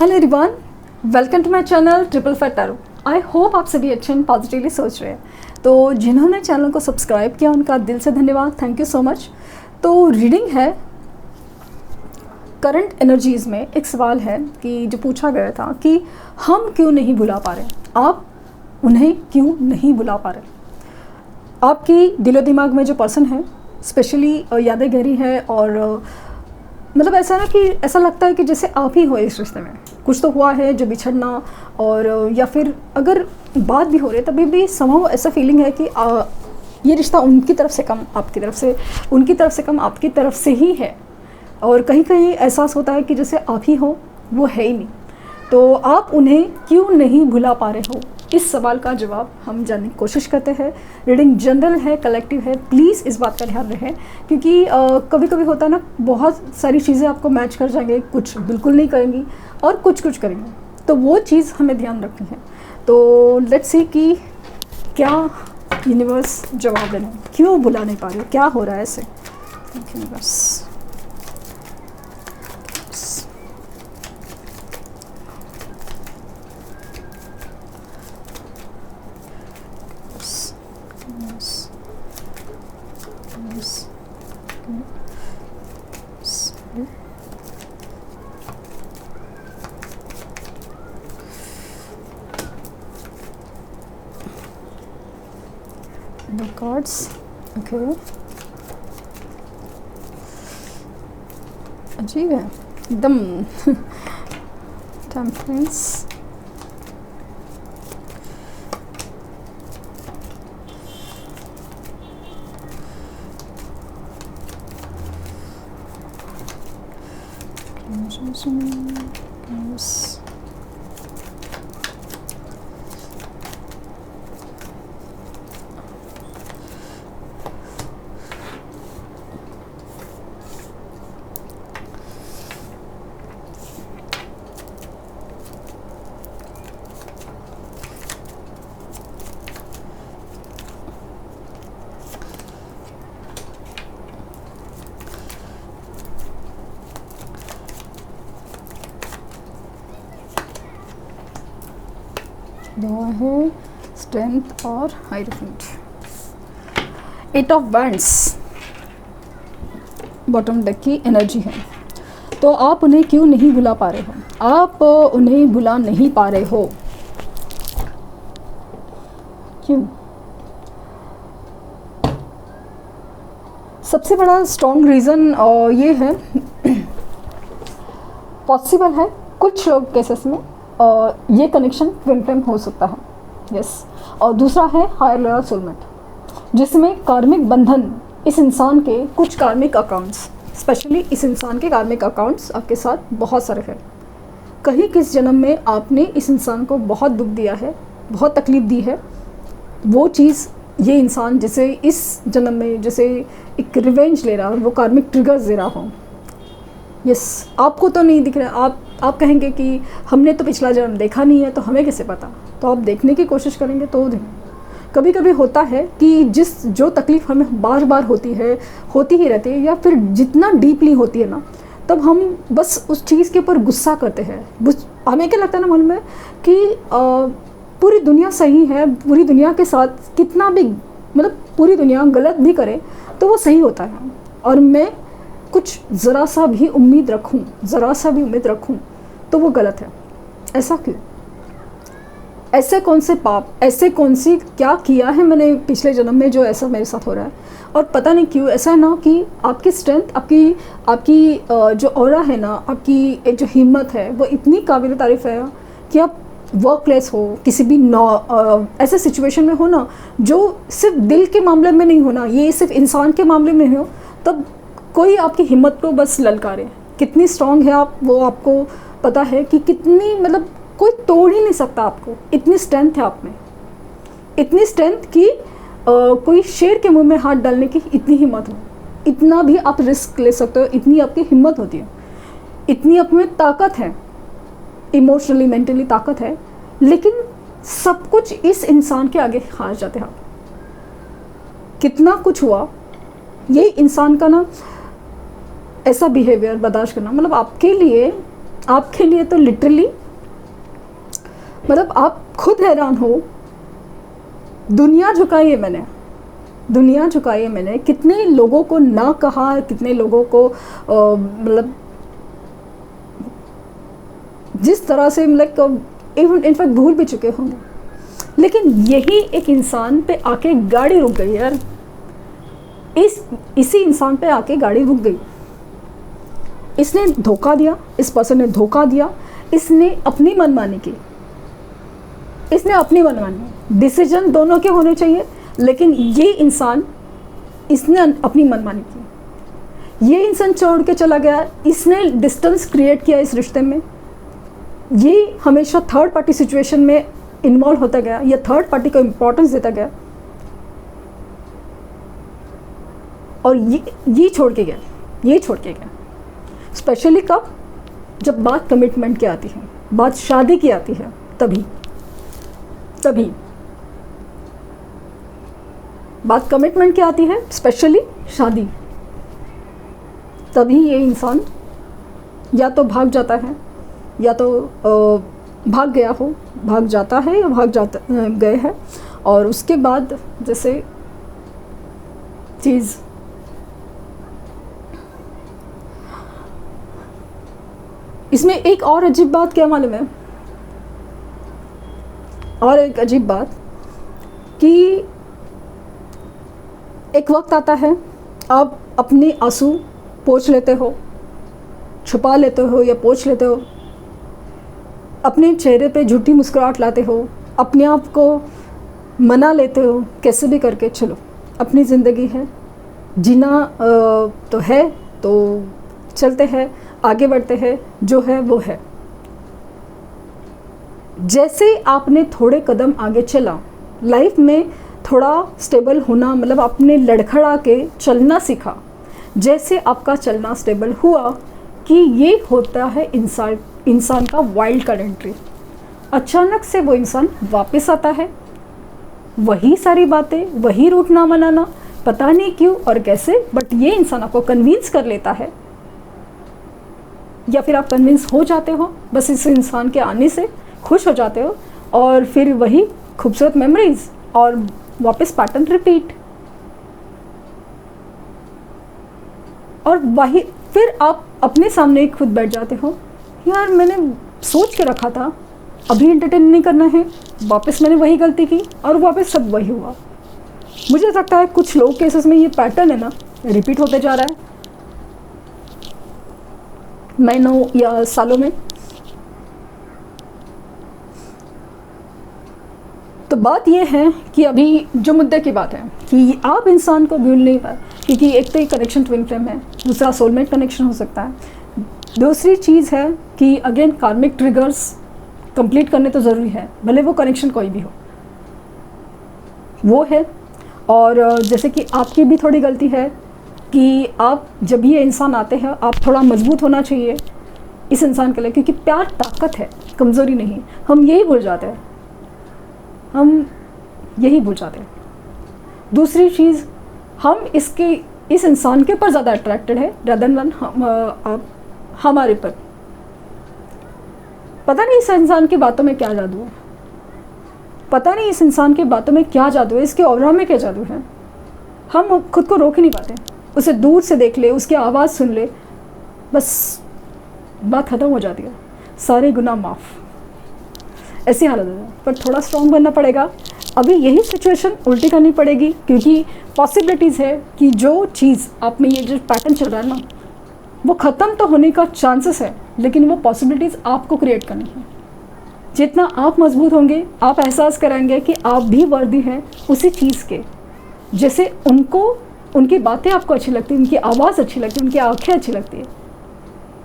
Hello everyone, welcome to my channel triple fat tarot. I hope आप सभी अच्छे and positively सोच रहे हैं। तो जिन्होंने चैनल को सब्सक्राइब किया उनका दिल से धन्यवाद, थैंक यू सो मच। तो रीडिंग है करंट एनर्जीज़ में। एक सवाल है कि जो पूछा गया था कि हम क्यों नहीं भुला पा रहे, आप उन्हें क्यों नहीं भुला पा रहे। आपकी दिलो दिमाग में जो पर्सन है स्पेशली यादें गहरी है और मतलब ऐसा ना कि ऐसा लगता है कि जैसे आप ही हो इस रिश्ते में। कुछ तो हुआ है जो बिछड़ना, और या फिर अगर बात भी हो रही है तभी भी समहाउ ऐसा फीलिंग है कि ये रिश्ता उनकी तरफ से कम आपकी तरफ से, उनकी तरफ से कम आपकी तरफ से ही है। और कहीं कहीं एहसास होता है कि जैसे आप ही हो, वो है ही नहीं। तो आप उन्हें क्यों नहीं भुला पा रहे हो, इस सवाल का जवाब हम जानने की कोशिश करते हैं। रीडिंग जनरल है, कलेक्टिव है, प्लीज़ इस बात का ध्यान रखें क्योंकि कभी कभी होता है ना, बहुत सारी चीज़ें आपको मैच कर जाएंगे, कुछ बिल्कुल नहीं करेंगी और कुछ करेंगे, तो वो चीज़ हमें ध्यान रखनी है। तो लेट्स सी कि क्या यूनिवर्स जवाब देना, क्यों भुला नहीं पा रहे हो, क्या हो रहा है ऐसे। यूनिवर्स the cards, okay, अजीब है एकदम। टेम्परेंस, दो है स्ट्रेंथ और हाइरोफेंट। 8 ऑफ वैंड्स बॉटम डेक की एनर्जी है। तो आप उन्हें क्यों नहीं भुला पा रहे हो, आप उन्हें भुला नहीं पा रहे हो, क्यों। सबसे बड़ा स्ट्रॉन्ग रीज़न ये है, पॉसिबल है कुछ लोग केसेस में ये कनेक्शन ट्विन फ्लेम हो सकता है, यस। और दूसरा है हायर लेवल सोलमेट, जिसमें कार्मिक बंधन, इस इंसान के कुछ कार्मिक अकाउंट्स, स्पेशली इस इंसान के कार्मिक अकाउंट्स आपके साथ बहुत सारे हैं। कहीं किस जन्म में आपने इस इंसान को बहुत दुख दिया है, बहुत तकलीफ़ दी है, वो चीज़ ये इंसान जैसे इस जन्म में जैसे एक रिवेंज ले रहा है, वो कार्मिक ट्रिगर्स दे रहा हो। यस, आपको तो नहीं दिख रहा, आप कहेंगे कि हमने तो पिछला जन्म देखा नहीं है तो हमें कैसे पता। तो आप देखने की कोशिश करेंगे तो कभी कभी होता है कि जो तकलीफ़ हमें बार बार होती ही रहती है, या फिर जितना डीपली होती है ना, तब हम बस उस चीज़ के ऊपर गुस्सा करते हैं। हमें क्या लगता है ना मन में कि पूरी दुनिया सही है, पूरी दुनिया के साथ कितना भी मतलब पूरी दुनिया गलत भी करे तो वो सही होता है, और मैं कुछ ज़रा सा भी उम्मीद रखूं तो वो गलत है। ऐसा क्यों, ऐसे कौन से पाप, ऐसे कौन सी क्या किया है मैंने पिछले जन्म में जो ऐसा मेरे साथ हो रहा है। और पता नहीं क्यों ऐसा है ना कि आपकी स्ट्रेंथ, आपकी जो ऑरा है ना, आपकी जो हिम्मत है वो इतनी काबिल तारीफ़ है कि आप वर्क प्लेस हो, किसी भी ऐसे सिचुएशन में हो ना, जो सिर्फ दिल के मामले में नहीं होना, ये सिर्फ इंसान के मामले में हो, तब कोई आपकी हिम्मत को बस ललकारे। कितनी स्ट्रांग है आप, वो आपको पता है कि कितनी, मतलब कोई तोड़ ही नहीं सकता आपको, इतनी स्ट्रेंथ है आप में, इतनी स्ट्रेंथ कि कोई शेर के मुंह में हाथ डालने की इतनी हिम्मत हो, इतना भी आप रिस्क ले सकते हो, इतनी आपकी हिम्मत होती है, इतनी आप में ताकत है, इमोशनली मेंटली ताकत है। लेकिन सब कुछ इस इंसान के आगे हार जाते हैं आप। कितना कुछ हुआ, ये इंसान का ना ऐसा बिहेवियर बर्दाश्त करना, मतलब आपके लिए आपके लिए तो लिटरली मतलब आप खुद हैरान हो। दुनिया झुकाई है मैंने, दुनिया झुकाई है मैंने, कितने लोगों को ना कहा, कितने लोगों को मतलब जिस तरह से मतलब इनफैक्ट भूल भी चुके होंगे, लेकिन यही एक इंसान पे आके गाड़ी रुक गई यार। इसी इंसान पे आके गाड़ी रुक गई। इसने धोखा दिया, इस पर्सन ने धोखा दिया, इसने अपनी मनमानी की, इसने अपनी मनमानी। डिसीजन दोनों के होने चाहिए, लेकिन ये इंसान, इसने अपनी मनमानी की। ये इंसान छोड़ के चला गया, इसने डिस्टेंस क्रिएट किया इस रिश्ते में। ये हमेशा थर्ड पार्टी सिचुएशन में इन्वॉल्व होता गया, या थर्ड पार्टी को इम्पोर्टेंस देता गया, और ये छोड़ के गया, ये छोड़ के गया। स्पेशली कब? जब बात कमिटमेंट की आती है, बात शादी की आती है, तभी बात कमिटमेंट की आती है, स्पेशली शादी, तभी ये इंसान या तो भाग जाता है, या तो भाग गया हो, भाग जाता है या भाग जाता गए हैं। और उसके बाद जैसे चीज़ इसमें एक और अजीब बात क्या मालूम है, और एक अजीब बात कि एक वक्त आता है आप अपने आंसू पोंछ लेते हो, छुपा लेते हो या पोंछ लेते हो, अपने चेहरे पे झूठी मुस्कुराहट लाते हो, अपने आप को मना लेते हो, कैसे भी करके चलो अपनी ज़िंदगी है, जीना तो है, तो चलते हैं, आगे बढ़ते हैं, जो है वो है। जैसे आपने थोड़े कदम आगे चला, लाइफ में थोड़ा स्टेबल होना, मतलब आपने लड़खड़ा के चलना सीखा, जैसे आपका चलना स्टेबल हुआ कि ये होता है इंसान का वाइल्ड कार्ड एंट्री। अचानक से वो इंसान वापस आता है, वही सारी बातें, वही रूट ना मनाना, पता नहीं क्यों और कैसे, बट ये इंसान आपको कन्विंस कर लेता है, या फिर आप कन्विंस हो जाते हो, बस इस इंसान के आने से खुश हो जाते हो, और फिर वही खूबसूरत मेमोरीज और वापस पैटर्न रिपीट। और वही फिर आप अपने सामने खुद बैठ जाते हो, यार मैंने सोच के रखा था अभी एंटरटेन नहीं करना है, वापस मैंने वही गलती की और वापस सब वही हुआ। मुझे लगता है कुछ लोग केसेस में ये पैटर्न है ना, रिपीट होते जा रहा है महीनों या सालों में। तो बात यह है कि अभी जो मुद्दे की बात है कि आप इंसान को भूल नहीं पाए, क्योंकि एक तो ये कनेक्शन ट्विन फ्लेम है, दूसरा सोलमेट कनेक्शन हो सकता है, दूसरी चीज़ है कि अगेन कार्मिक ट्रिगर्स कंप्लीट करने तो ज़रूरी है, भले वो कनेक्शन कोई भी हो, वो है। और जैसे कि आपकी भी थोड़ी गलती है कि आप जब ये इंसान आते हैं, आप थोड़ा मजबूत होना चाहिए इस इंसान के लिए, क्योंकि प्यार ताकत है, कमज़ोरी नहीं। हम यही भूल जाते हैं, हम यही भूल जाते हैं। दूसरी चीज़, हम इस इंसान के ऊपर ज़्यादा अट्रैक्टेड है रादर देन हमारे पर। पता नहीं इस इंसान की बातों में क्या जादू है, पता नहीं इस इंसान की बातों में क्या जादू है, इसके ऑरा में क्या जादू है। हम खुद को रोक ही नहीं पाते, उसे दूर से देख ले, उसकी आवाज़ सुन ले, बस बात ख़त्म हो जाती है, सारे गुनाह माफ़, ऐसी हालत है। पर थोड़ा स्ट्रॉन्ग बनना पड़ेगा। अभी यही सिचुएशन उल्टी करनी पड़ेगी, क्योंकि पॉसिबिलिटीज़ है कि जो चीज़ आप में ये जो पैटर्न चल रहा है ना, वो ख़त्म तो होने का चांसेस है, लेकिन वो पॉसिबिलिटीज़ आपको क्रिएट करनी है। जितना आप मजबूत होंगे, आप एहसास कराएंगे कि आप भी वर्दी हैं उसी चीज़ के। जैसे उनको उनकी बातें आपको अच्छी लगती है, उनकी आवाज़ अच्छी लगती है, उनकी आँखें अच्छी लगती है,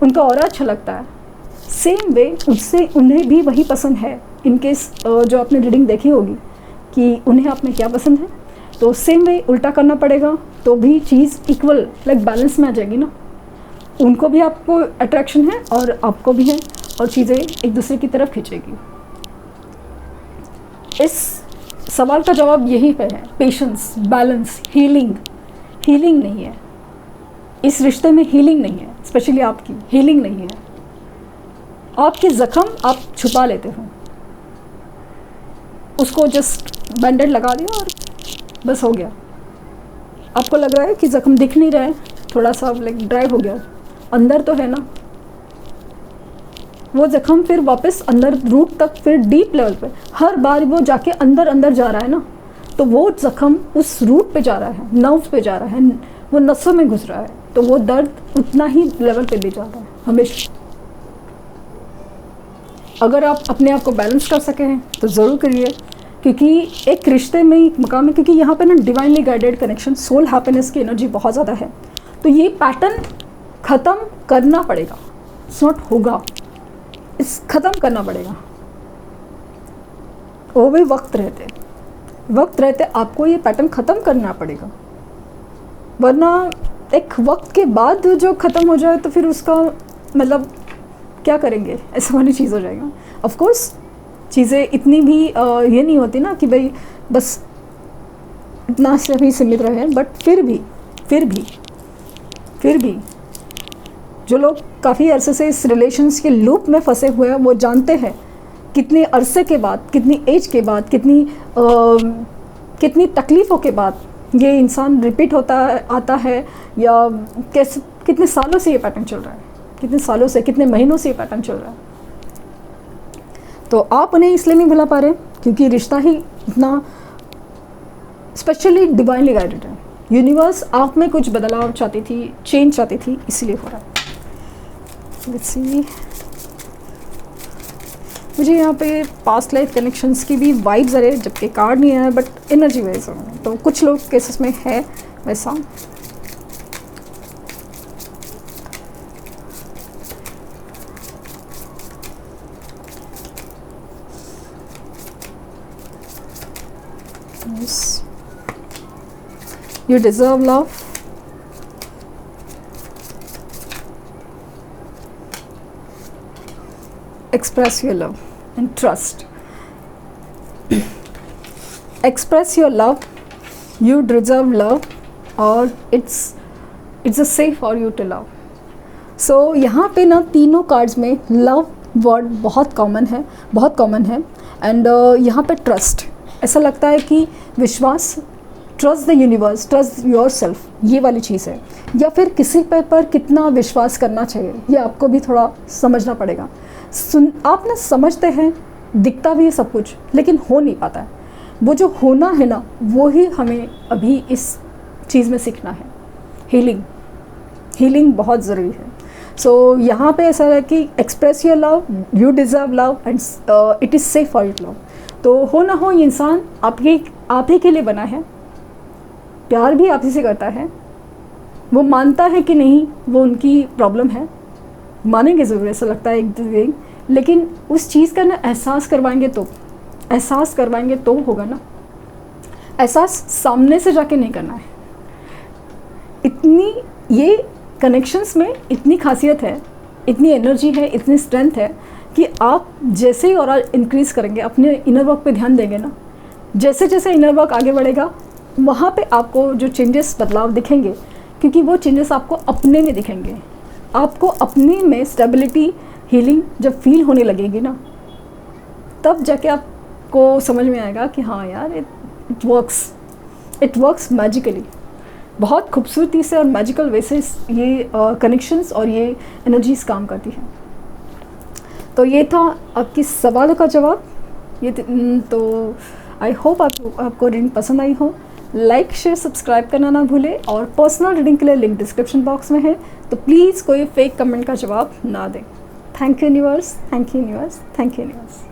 उनका ऑरा अच्छा लगता है, सेम वे उससे उन्हें भी वही पसंद है। इनकेस जो आपने रीडिंग देखी होगी कि उन्हें आप में क्या पसंद है, तो सेम वे उल्टा करना पड़ेगा, तो भी चीज़ इक्वल लाइक बैलेंस में आ जाएगी ना। उनको भी आपको अट्रैक्शन है और आपको भी है, और चीज़ें एक दूसरे की तरफ खींचेगी। इस सवाल का जवाब यही पे है, पेशेंस, बैलेंस, हीलिंग नहीं है इस रिश्ते में, हीलिंग नहीं है, स्पेशली आपकी हीलिंग नहीं है। आपके ज़ख्म आप छुपा लेते हो, उसको जस्ट बैंडेड लगा दिया और बस हो गया। आपको लग रहा है कि ज़ख्म दिख नहीं रहा है, थोड़ा सा लाइक ड्राई हो गया, अंदर तो है ना। वो ज़ख्म फिर वापस अंदर रूट तक, फिर डीप लेवल पे हर बार वो जाके अंदर अंदर जा रहा है ना, तो वो ज़ख्म उस रूट पे जा रहा है, नर्व्स पे जा रहा है, वो नसों में घुस रहा है, तो वो दर्द उतना ही लेवल पे ले जा रहा है हमेशा। अगर आप अपने आप को बैलेंस कर सके हैं तो ज़रूर करिए, क्योंकि एक रिश्ते में एक मकाम है, क्योंकि यहाँ पे ना divinely guided connection, soul happiness की एनर्जी बहुत ज़्यादा है। तो ये पैटर्न ख़त्म करना पड़ेगा, इट्स नॉट होगा, इस ख़त्म करना पड़ेगा। वो भी वक्त रहते आपको ये पैटर्न ख़त्म करना पड़ेगा, वरना एक वक्त के बाद जो ख़त्म हो जाए तो फिर उसका मतलब क्या करेंगे, ऐसा वाली चीज़ हो जाएगा। ऑफ कोर्स चीज़ें इतनी भी ये नहीं होती ना कि भाई बस इतना से भी सीमित रहे, बट फिर भी जो लोग काफ़ी अरसे से इस रिलेशंस के लूप में फंसे हुए हैं वो जानते हैं कितने अरसे के बाद, कितनी एज के बाद, कितनी तकलीफ़ों के बाद ये इंसान रिपीट आता है, या कैसे कितने सालों से ये पैटर्न चल रहा है, कितने महीनों से ये पैटर्न चल रहा है। तो आप उन्हें इसलिए नहीं भुला पा रहे क्योंकि रिश्ता ही इतना स्पेशली डिवाइनली गाइडेड है। यूनिवर्स आप में कुछ बदलाव चाहती थी, चेंज चाहती थी, इसीलिए हो रहा है। लेट्स सी, मुझे यहाँ पे पास्ट लाइफ कनेक्शंस की भी वाइब्स आ रहे हैं, जबकि कार्ड नहीं आया, बट एनर्जी वाइज तो कुछ लोग केसेस में है वैसा। You deserve love. Express your love and trust. Express your love. You deserve love, और it's a safe for you to love. So यहाँ पे ना तीनों कार्ड्स में लव वर्ड बहुत कॉमन है एंड यहाँ पे ट्रस्ट, ऐसा लगता है कि विश्वास, trust the universe, trust your self, ये वाली चीज़ है। या फिर किसी पर कितना विश्वास करना चाहिए, ये आपको भी थोड़ा समझना पड़ेगा। आप ना समझते हैं, दिखता भी है सब कुछ, लेकिन हो नहीं पाता है। वो जो होना है ना, वो ही हमें अभी इस चीज़ में सीखना है। हीलिंग बहुत ज़रूरी है। सो यहाँ पे ऐसा है कि express your love, you deserve love and it is safe for your love. तो हो ना हो, ये इंसान आप ही के लिए बना है, प्यार भी आप ही से करता है। वो मानता है कि नहीं, वो उनकी प्रॉब्लम है, मानेंगे ज़रूर, ऐसा लगता है एक दिन, लेकिन उस चीज़ का ना एहसास करवाएंगे तो होगा ना। एहसास सामने से जाके नहीं करना है। इतनी ये कनेक्शंस में इतनी खासियत है, इतनी एनर्जी है, इतनी स्ट्रेंथ है कि आप जैसे ही और इंक्रीज़ करेंगे, अपने इनर वर्क पे ध्यान देंगे ना, जैसे जैसे इनर वर्क आगे बढ़ेगा, वहाँ पे आपको जो चेंजेस, बदलाव दिखेंगे, क्योंकि वो चेंजेस आपको अपने में दिखेंगे। आपको अपने में स्टेबिलिटी, हीलिंग जब फील होने लगेगी ना, तब जाके आपको समझ में आएगा कि हाँ यार, इट वर्क्स मैजिकली, बहुत खूबसूरती से और मैजिकल वे से ये कनेक्शंस और ये एनर्जीज काम करती हैं। तो ये था आपकी सवालों का जवाब। तो आई होप आपको रीडिंग पसंद आई हो। लाइक, शेयर, सब्सक्राइब करना ना भूलें, और पर्सनल रीडिंग के लिए लिंक डिस्क्रिप्शन बॉक्स में है, तो प्लीज़ कोई फेक कमेंट का जवाब ना दें। Thank you universe, thank you universe, thank you universe.